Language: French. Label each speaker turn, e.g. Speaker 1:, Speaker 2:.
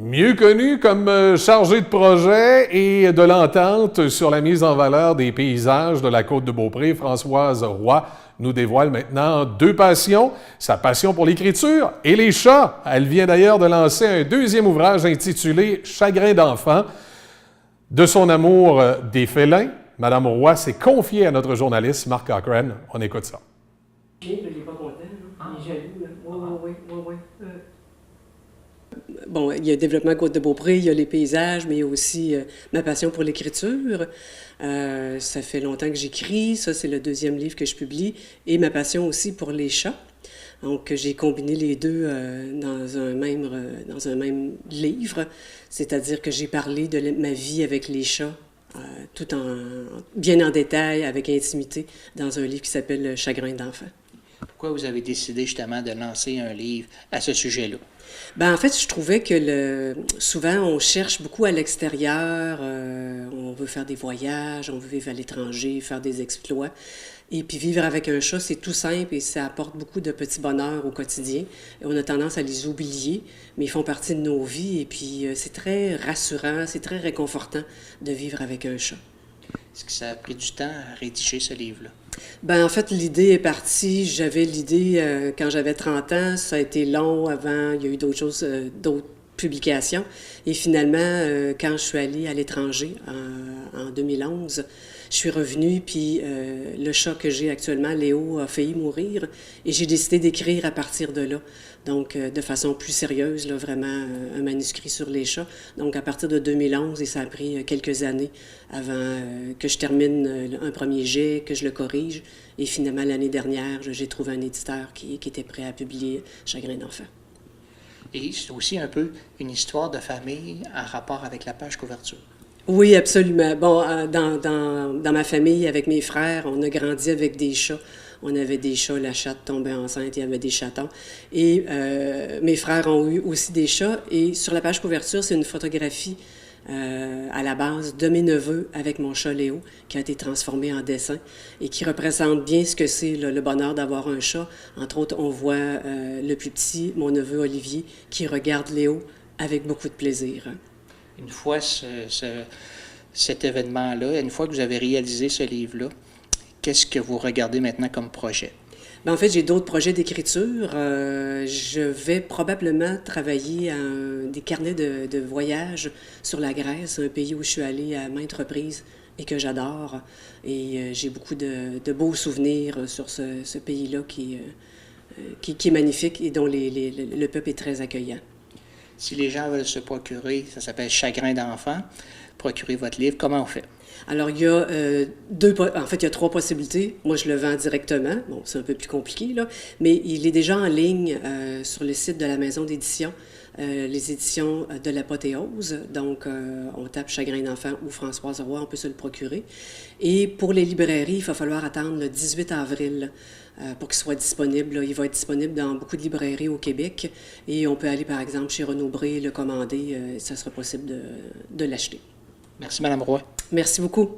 Speaker 1: Mieux connu comme chargé de projet et de l'entente sur la mise en valeur des paysages de la Côte-de-Beaupré, Françoise Roy nous dévoile maintenant deux passions, sa passion pour l'écriture et les chats. Elle vient d'ailleurs de lancer un deuxième ouvrage intitulé « Chagrin d'enfant ». De son amour des félins, Mme Roy s'est confiée à notre journaliste Marc Cochrane. On écoute ça.
Speaker 2: Il n'est pas content, il est jaloux. Oui. Bon, il y a le développement Côte-de-Beaupré, il y a les paysages, mais il y a aussi ma passion pour l'écriture. Ça fait longtemps que j'écris, ça c'est le deuxième livre que je publie, et ma passion aussi pour les chats. Donc j'ai combiné les deux dans un même livre, c'est-à-dire que j'ai parlé de ma vie avec les chats, tout en bien en détail, avec intimité, dans un livre qui s'appelle « Chagrin d'enfant ».
Speaker 3: Pourquoi vous avez décidé justement de lancer un livre à ce sujet-là?
Speaker 2: Ben, en fait, je trouvais que souvent, on cherche beaucoup à l'extérieur, on veut faire des voyages, on veut vivre à l'étranger, faire des exploits. Et puis vivre avec un chat, c'est tout simple et ça apporte beaucoup de petits bonheurs au quotidien. Et on a tendance à les oublier, mais ils font partie de nos vies et puis c'est très rassurant, c'est très réconfortant de vivre avec un chat.
Speaker 3: Est-ce que ça a pris du temps à rédiger ce livre-là?
Speaker 2: Ben, en fait, l'idée est partie. J'avais l'idée quand j'avais 30 ans. Ça a été long avant. Il y a eu d'autres choses, d'autres publications. Et finalement, quand je suis allée à l'étranger en 2011, je suis revenue, puis le chat que j'ai actuellement, Léo, a failli mourir. Et j'ai décidé d'écrire à partir de là. Donc, de façon plus sérieuse, là, vraiment, un manuscrit sur les chats. Donc, à partir de 2011, et ça a pris quelques années avant que je termine un premier jet, que je le corrige. Et finalement, l'année dernière, j'ai trouvé un éditeur qui était prêt à publier Chagrin d'enfant.
Speaker 3: Et c'est aussi un peu une histoire de famille en rapport avec la page couverture.
Speaker 2: Oui, absolument. Bon, dans ma famille, avec mes frères, on a grandi avec des chats. On avait des chats, la chatte tombait enceinte, il y avait des chatons. Et mes frères ont eu aussi des chats. Et sur la page couverture, c'est une photographie à la base de mes neveux avec mon chat Léo, qui a été transformé en dessin et qui représente bien ce que c'est le bonheur d'avoir un chat. Entre autres, on voit le plus petit, mon neveu Olivier, qui regarde Léo avec beaucoup de plaisir.
Speaker 3: Une fois cet événement-là, une fois que vous avez réalisé ce livre-là, qu'est-ce que vous regardez maintenant comme projet?
Speaker 2: Ben, en fait, j'ai d'autres projets d'écriture. Je vais probablement travailler à des carnets de voyage sur la Grèce, un pays où je suis allée à maintes reprises et que j'adore. Et j'ai beaucoup de beaux souvenirs sur ce pays-là qui est magnifique et dont le peuple est très accueillant.
Speaker 3: Si les gens veulent se procurer, ça s'appelle Chagrin d'enfant, procurer votre livre, comment on fait?
Speaker 2: Alors, il y a il y a 3 possibilités. Moi, je le vends directement. Bon, c'est un peu plus compliqué, là. Mais il est déjà en ligne sur le site de la maison d'édition, les éditions de l'Apothéose. Donc, on tape Chagrin d'enfant ou Françoise Roy, on peut se le procurer. Et pour les librairies, il va falloir attendre le 18 avril pour qu'il soit disponible. Là. Il va être disponible dans beaucoup de librairies au Québec. Et on peut aller, par exemple, chez Renaud Bré, le commander. Ça sera possible de l'acheter.
Speaker 3: Merci, Mme Roy.
Speaker 2: Merci beaucoup.